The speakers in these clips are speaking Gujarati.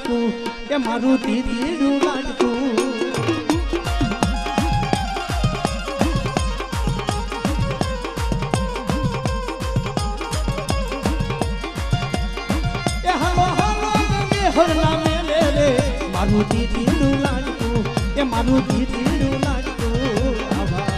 લાડકું એ મારું દીદીનું લાડકું એ હાલો હાલો હરના મેલે રે મારું દીદીનું લાડકું એ મારું દીદીનું લાડકું આવા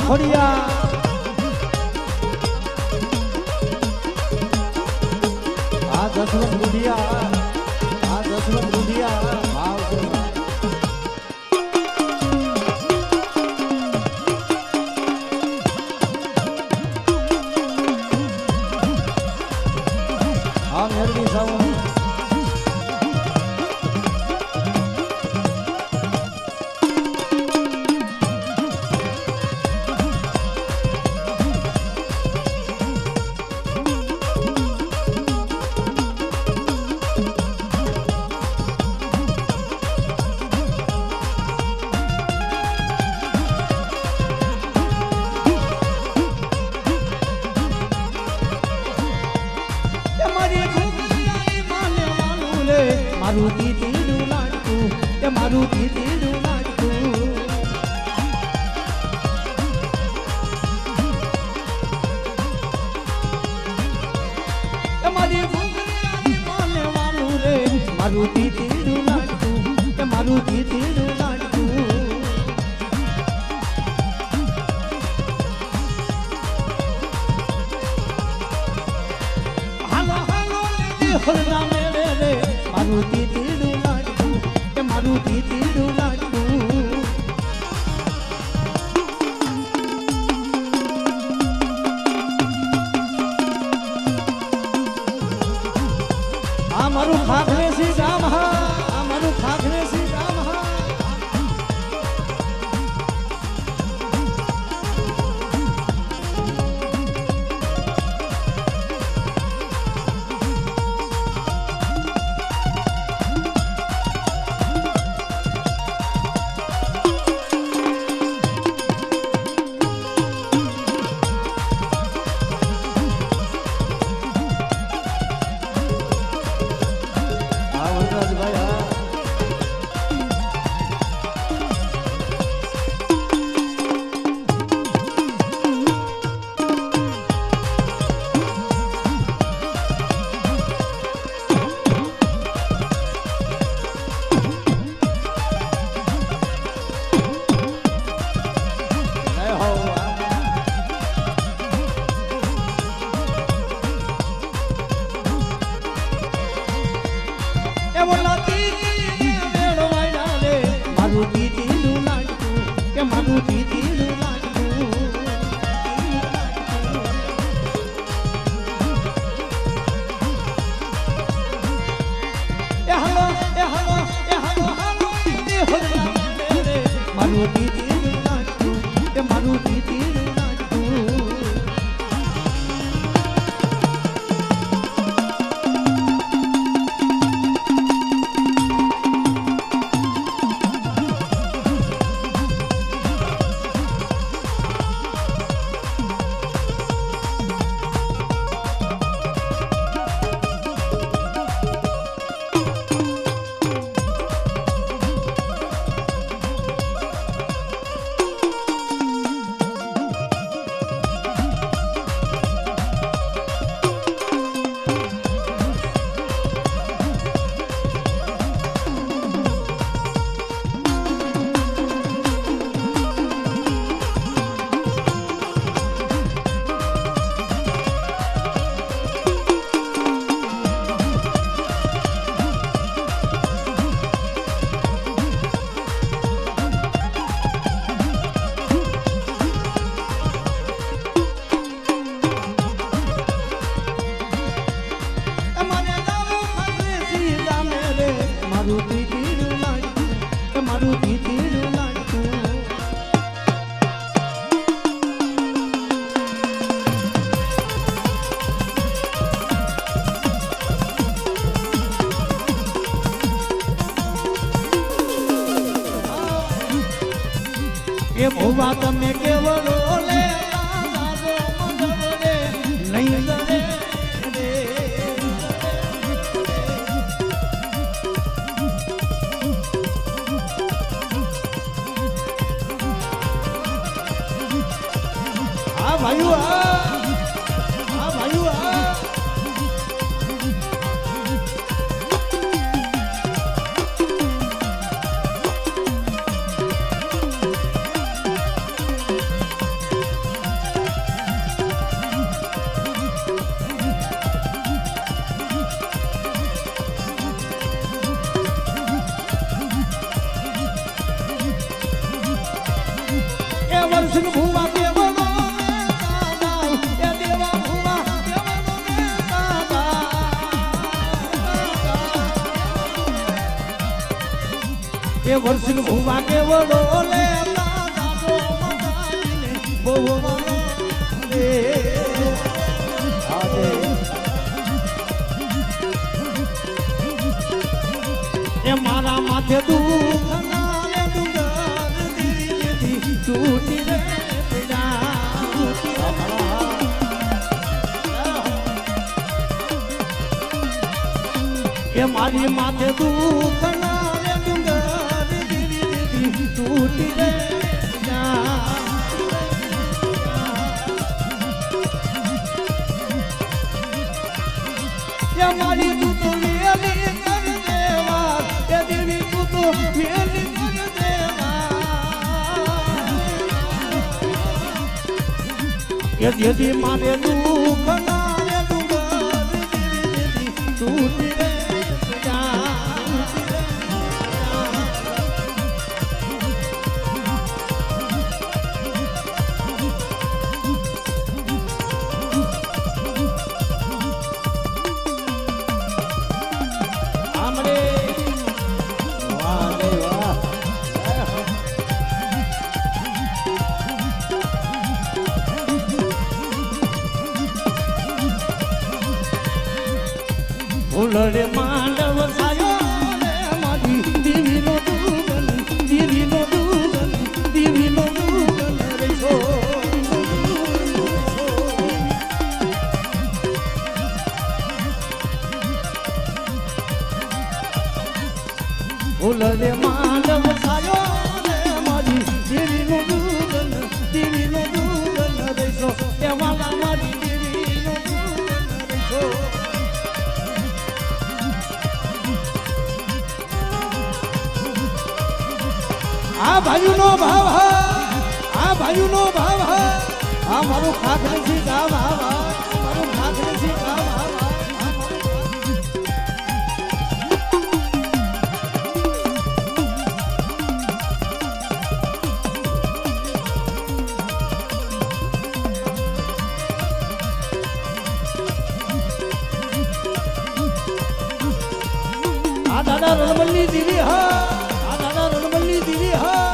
ખોડિયા આ દસવંત બુઢિયા આ દસવંત બુઢિયા ભાવ આ મેરડી સાવ મારું દીદીનું લાડકું એ મારું દીદીનું લાડકું મારી ભૂખરી માને વાલું રે મારું દીદીનું લાડકું એ મારું દીદીનું લાડકું હાલો હાલો હરના મેળે રે મારું દીદીનું લાડકું એ મારું દીદીનું લાડકું આ મારું ખાખરેસી ગામ હા આ મારું ખાખરેસી ગામ હા મારું દીદીનું લાડકું કે મારું દીદીનું લાડકું એ હાલો એ હાલો એ હાલો હાલો મારું દીદીનું લાડકું કે મારું દીદીનું લાડકું એ ભોવા તમે કેવડો લે દાદો મંગળ રે નહીં દરે રે આ ભાઈઓ આ ભાઈઓ આ વર્ષ ભૂવા કેવડો એ દેવા ભૂવા કેવડો એ વર્ષ ભૂવા કેવડો લે દાદો મંગાઈને ભોવાનો રે એ મારા માથે દુઃખ ના લે ડુંગર દીદી તૂટી રે એ મારી માથે દુઃખ ના લે ડુંગર દીદી તૂટી રે એ મારી તું તો વેલી કર દેવા એ દેવી તું તો વેલી કર દેવા એ દેદી મારે દુઃખ ના લે ડુંગર દીદી તૂટી રે ફૂલડે માંડવ સાયો રે મારી દીવીનો દુગન દીવીનો દુગન દીવીનો દુગન રે છો ફૂલડે માંડવ સાયો રે મારી દીવીનો દુગન દીવીનો દુગન રે છો એ વાલા મારી દીવીનો દુગન રે છો આ ભાઈનો ભાવ આ ભાઈનો ભાવ આ મારું ખાખરી થી ગામ મારું ખાખરી થી ગામ આ દાદા રણમલની દીવી હા આ દાદા રણમલની દીવી હા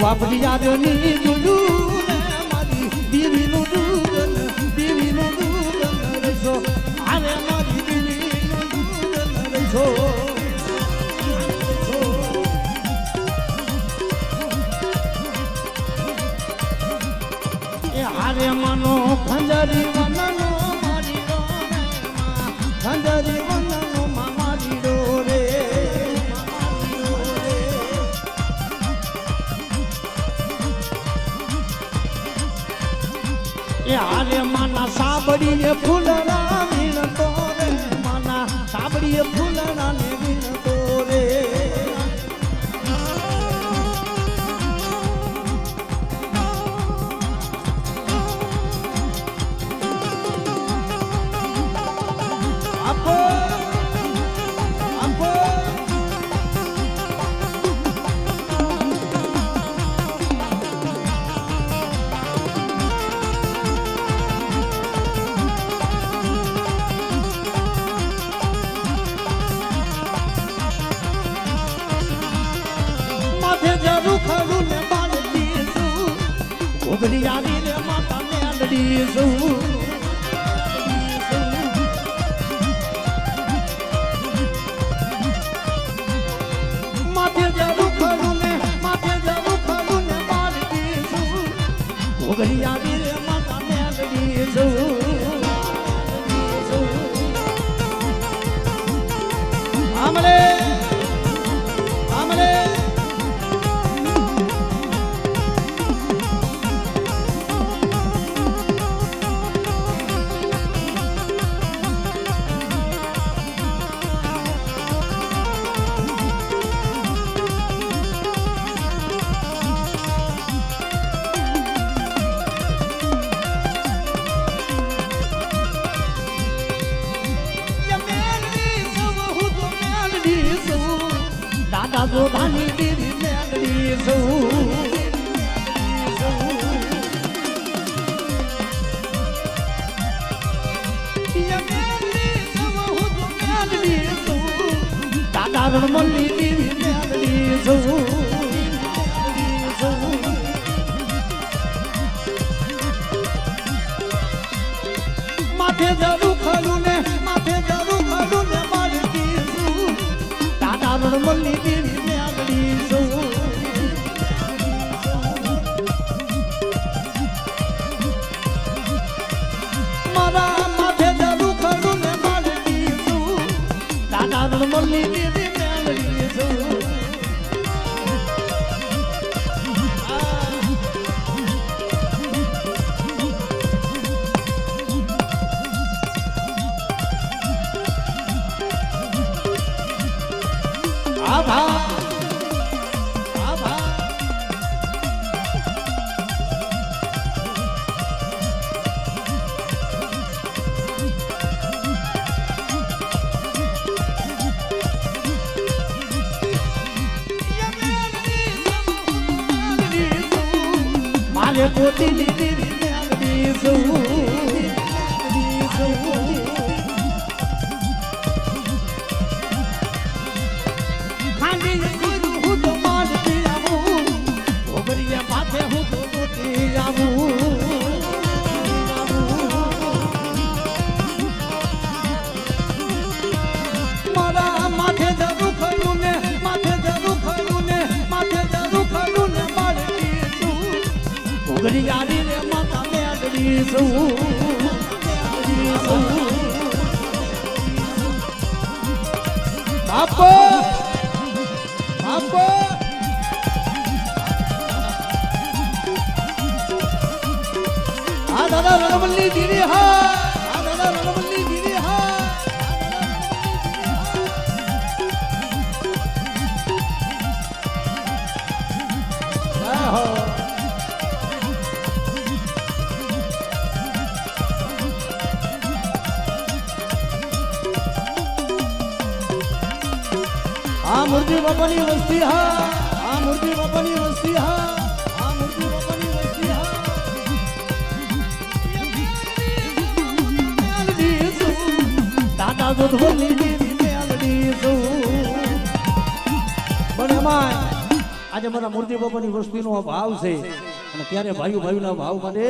વાપરી યાદની દુડું મારી દીવીનું દુગન દીવીનું દુગન રહેશો આરે મારી દીવીનું દુગન રહેશો એ હારે મનો ખંજરી વનનો મારી રો ખંજરી વનનો મારી રો રે હારે માના સાબડીએ ફૂલરા વીણતો રે માના સાબડીએ ફૂલરા ને વીણતો રે આપો આપો ઉગડી આવી રે માતા મેલડી સૌ માથે જરું ખરું ને માથે જરું ખરું ને માલડી સૌ ઉગડી આવી રે માતા મેલડી સૌ આમલે આમલે દાદા જોધાની દીદી મેલડી સૌ દાદા રણમલ્લી દીદી મેલડી સૌ માથે જરું ખરું ને માથે જરું ખરું ને માલકી દાદા રણમલ્લી દેવી મેલડી સૌ મારા માથે જરું ખરું ને માલકી દાદા રણમલ્લી દેવી મેલડી સૌ આભા આભા મારે પોતી લીધી મેલડી સૌ મારા માથે જરું ખરું ને માથે જરું ખરું ને માથે જરું ખરું ને માલડી ઉગડી આવી રે માતા મેલડી સૌ બાપો બાપો આ દાદા રણમલ્લી દીદી હા આ દાદા રણમલ્લી દીદી હા આ મૂર્તિ બાપાની વસ્તી હા આ મૂર્તિ બાપાની વસ્તી હા આ મૂર્તિ બાપાની વસ્તી હા દાદા તો ધોલી દેવી મેલડી સૌ પણ એમાં આજે મારા મૂર્તિ બાપાની વસ્તીનો ભાવ છે અને ત્યારે ભાઈઓ ભાઈઓના ભાવ માટે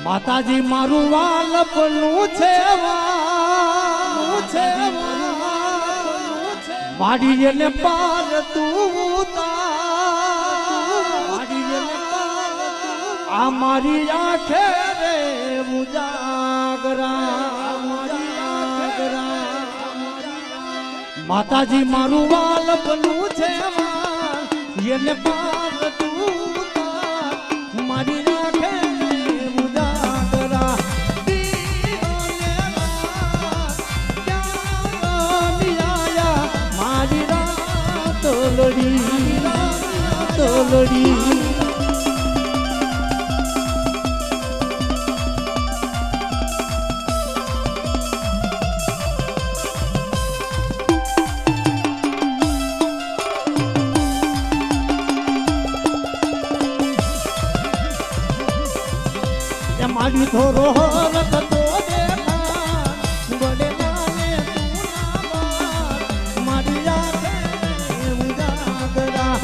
માતાજી મારું વાલપનું છે માડી એને પાર તું આ મારી આંખે રે ઉજાગરા માતાજી મારું વાલપનું છે એને પાર તું મારી આંખે ઉજાગરા મારી તોલડી મારી થોરો રખતો બડે માને તું મારી આંખે ઉજાગરા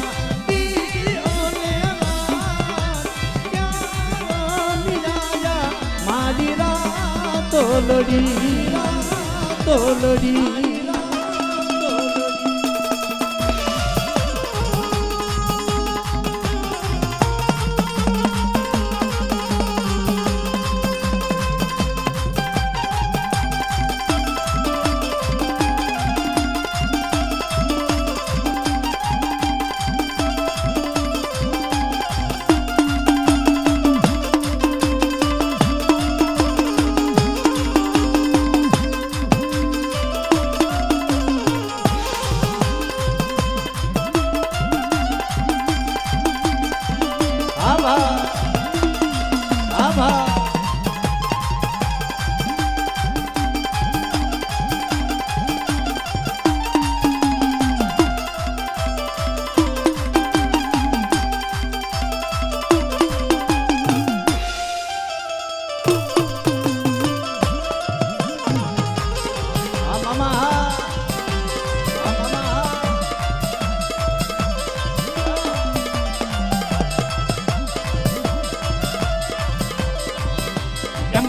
તોલડી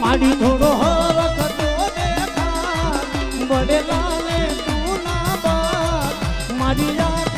માડી થોડો હરખતો દેખા બડેલા ને તું ના બાત મારી યાર